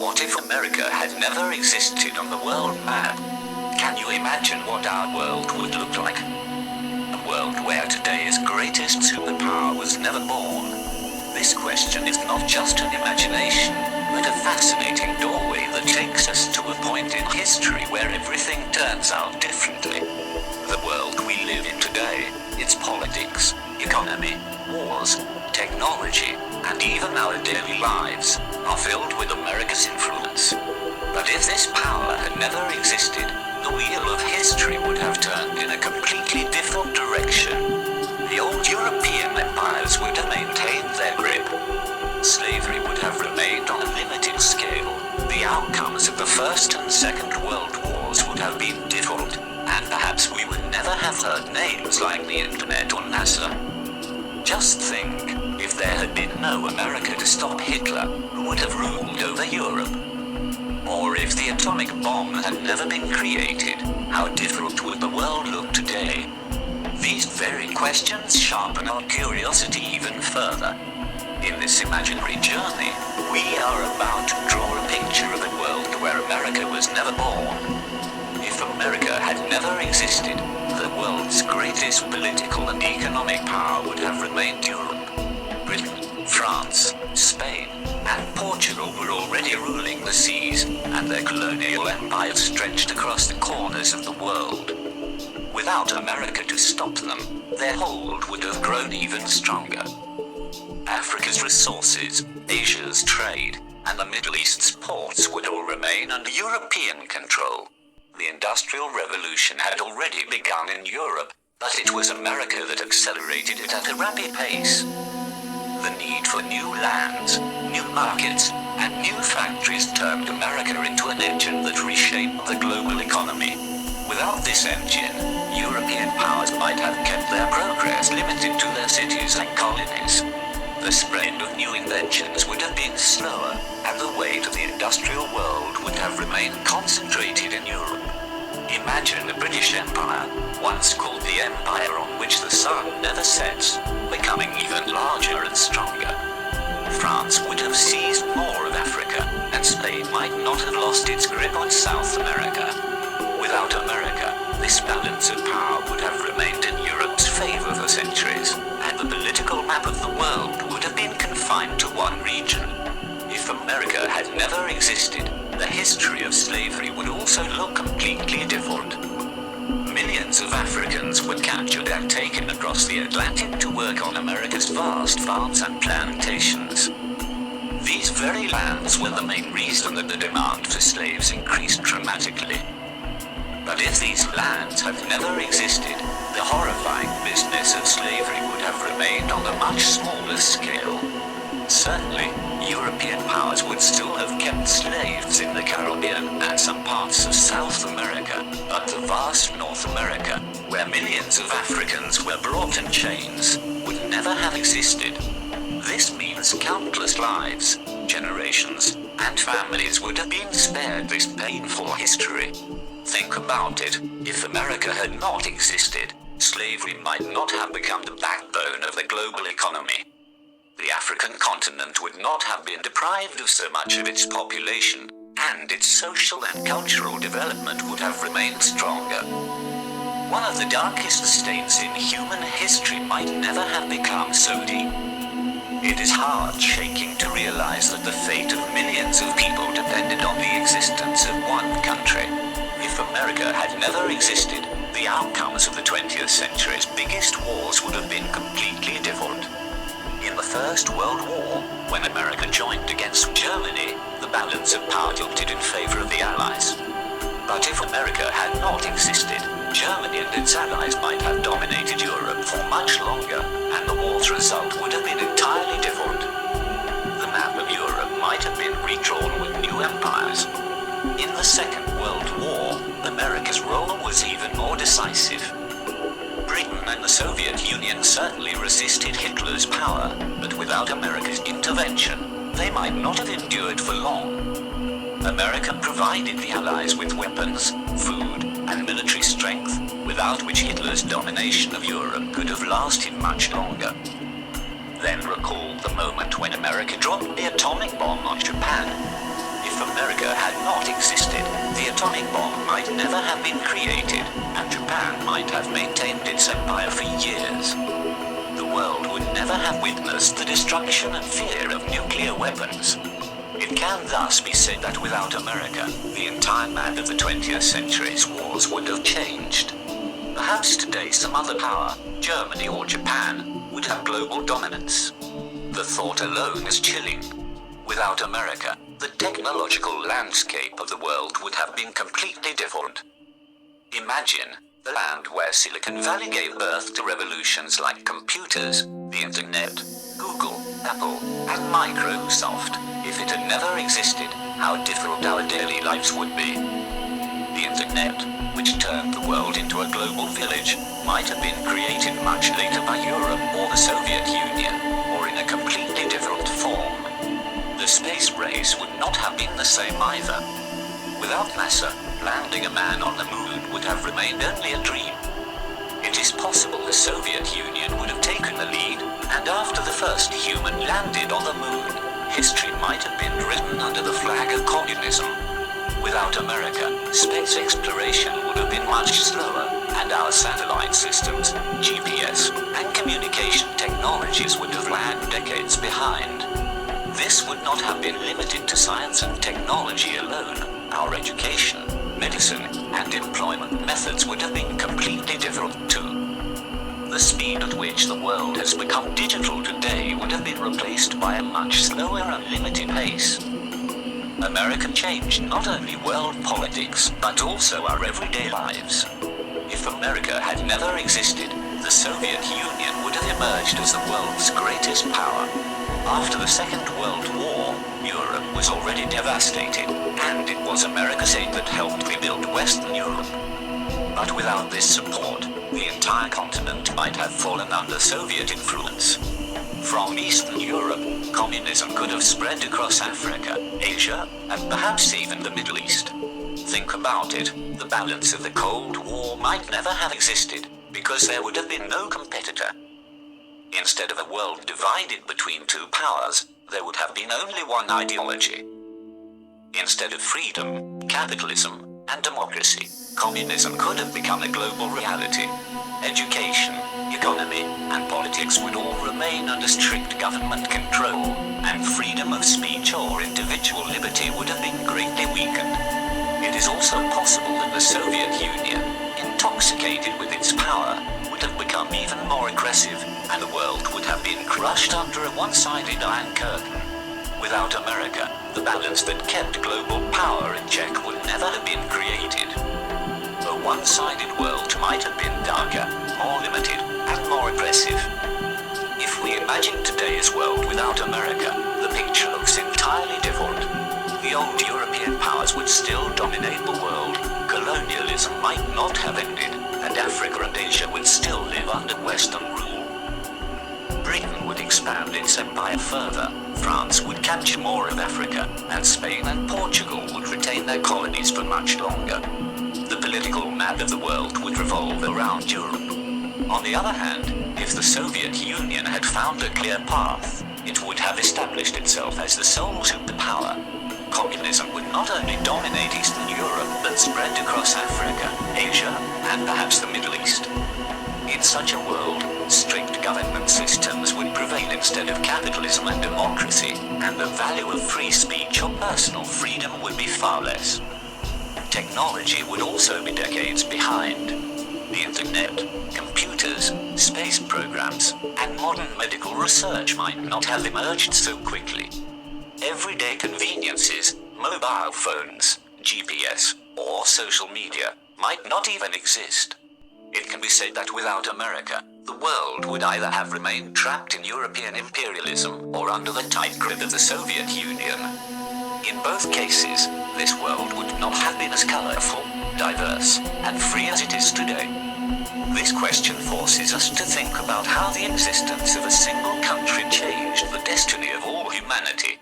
What if America had never existed on the world map? Can you imagine what our world would look like? A world where today's greatest superpower was never born. This question is not just an imagination, but a fascinating doorway that takes us to a point in history where everything turns out differently. The world we live in today, its politics, economy, wars, technology, and even our daily lives, are filled with America's influence. But if this power had never existed, the wheel of history would have turned in a completely different direction. The old European empires would have maintained their grip. Slavery would have remained on a limited scale. The outcomes of the First and Second World Wars would have been different, and perhaps we would never have heard names like the Internet or NASA. Just think, if there had been no America to stop Hitler, who would have ruled over Europe? Or if the atomic bomb had never been created, how different would the world look today? These very questions sharpen our curiosity even further. In this imaginary journey, we are about to draw a picture of a world where America was never born. If America had never existed, the world's greatest political and economic power would have remained Europe. Britain, France, Spain, and Portugal were already ruling the seas, and their colonial empires stretched across the corners of the world. Without America to stop them, their hold would have grown even stronger. Africa's resources, Asia's trade, and the Middle East's ports would all remain under European control. The Industrial Revolution had already begun in Europe, but it was America that accelerated it at a rapid pace. The need for new lands, new markets, and new factories turned America into an engine that reshaped the global economy. Without this engine, European powers might have kept their progress limited to their cities and colonies. The spread of new inventions would have been slower, and the weight of the industrial world would have remained concentrated in Europe. Imagine the British Empire, once called the empire on which the sun never sets, becoming even larger and stronger. France would have seized more of Africa, and Spain might not have lost its grip on South America. Without America, this balance of power would have remained in Europe's favor for centuries, and the political map of the world would have been confined to one region. If America had never existed, the history of slavery would also look completely different. Millions of Africans were captured and taken across the Atlantic to work on America's vast farms and plantations. These very lands were the main reason that the demand for slaves increased dramatically. But if these lands had never existed, the horrifying business of slavery would have remained on a much smaller scale. Certainly, European powers would still have kept slaves in the Caribbean and some parts of South America, but the vast North America, where millions of Africans were brought in chains, would never have existed. This means countless lives, generations, and families would have been spared this painful history. Think about it. If America had not existed, slavery might not have become the backbone of the global economy. The African continent would not have been deprived of so much of its population, and its social and cultural development would have remained stronger. One of the darkest stains in human history might never have become so deep. It is heart-shaking to realize that the fate of millions of people depended on the existence of one country. If America had never existed, the outcomes of the 20th century's biggest wars would have been completely different. In the First World War, when America joined against Germany, the balance of power tilted in favor of the Allies. But if America had not existed, Germany and its allies might have dominated Europe for much longer, and the war's result would have been entirely different. The map of Europe might have been redrawn with new empires. In the Second World War, America's role was even more decisive. Britain and the Soviet Union certainly resisted Hitler's power, but without America's intervention, they might not have endured for long. America provided the Allies with weapons, food, and military strength, without which Hitler's domination of Europe could have lasted much longer. Then recall the moment when America dropped the atomic bomb on Japan. If not existed, the atomic bomb might never have been created, and Japan might have maintained its empire for years. The world would never have witnessed the destruction and fear of nuclear weapons. It can thus be said that without America, the entire map of the 20th century's wars would have changed. Perhaps today some other power, Germany or Japan, would have global dominance. The thought alone is chilling. Without America, the technological landscape of the world would have been completely different. Imagine the land where Silicon Valley gave birth to revolutions like computers, the internet, Google, Apple, and Microsoft. If it had never existed, how different our daily lives would be. The internet, which turned the world into a global village, might have been created much later by Europe or the Soviet Union, or in a completely different form. The space race would not have been the same either. Without NASA, landing a man on the moon would have remained only a dream. It is possible the Soviet Union would have taken the lead, and after the first human landed on the moon, history might have been written under the flag of communism. Without America, space exploration would have been much slower, and our satellite systems, GPS, and communication technologies would have lagged decades behind. This would not have been limited to science and technology alone. Our education, medicine, and employment methods would have been completely different too. The speed at which the world has become digital today would have been replaced by a much slower and limited pace. America changed not only world politics, but also our everyday lives. If America had never existed, the Soviet Union would have emerged as the world's greatest power. After the Second World War, Europe was already devastated, and it was America's aid that helped rebuild Western Europe. But without this support, the entire continent might have fallen under Soviet influence. From Eastern Europe, communism could have spread across Africa, Asia, and perhaps even the Middle East. Think about it, the balance of the Cold War might never have existed, because there would have been no competitor. Instead of a world divided between two powers, there would have been only one ideology. Instead of freedom, capitalism, and democracy, communism could have become a global reality. Education, economy, and politics would all remain under strict government control, and freedom of speech or individual liberty would have been greatly weakened. It is also possible that the Soviet Union, intoxicated with its power, would have become even more aggressive, and the world would have been crushed under a one-sided Iron Curtain. Without America, the balance that kept global power in check would never have been created. A one-sided world might have been darker, more limited, and more oppressive. If we imagine today's world without America, the picture looks entirely different. The old European powers would still dominate the world, colonialism might not have ended, and Africa and Asia would still live under Western rule. Britain would expand its empire further, France would capture more of Africa, and Spain and Portugal would retain their colonies for much longer. The political map of the world would revolve around Europe. On the other hand, if the Soviet Union had found a clear path, it would have established itself as the sole superpower. Communism would not only dominate Eastern Europe, but spread across Africa, Asia, and perhaps the Middle East. In such a world, strict government systems would prevail instead of capitalism and democracy, and the value of free speech or personal freedom would be far less. Technology would also be decades behind. The internet, computers, space programs, and modern medical research might not have emerged so quickly. Everyday conveniences, mobile phones, GPS, or social media might not even exist. It can be said that without America, the world would either have remained trapped in European imperialism or under the tight grip of the Soviet Union. In both cases, this world would not have been as colorful, diverse, and free as it is today. This question forces us to think about how the existence of a single country changed the destiny of all humanity.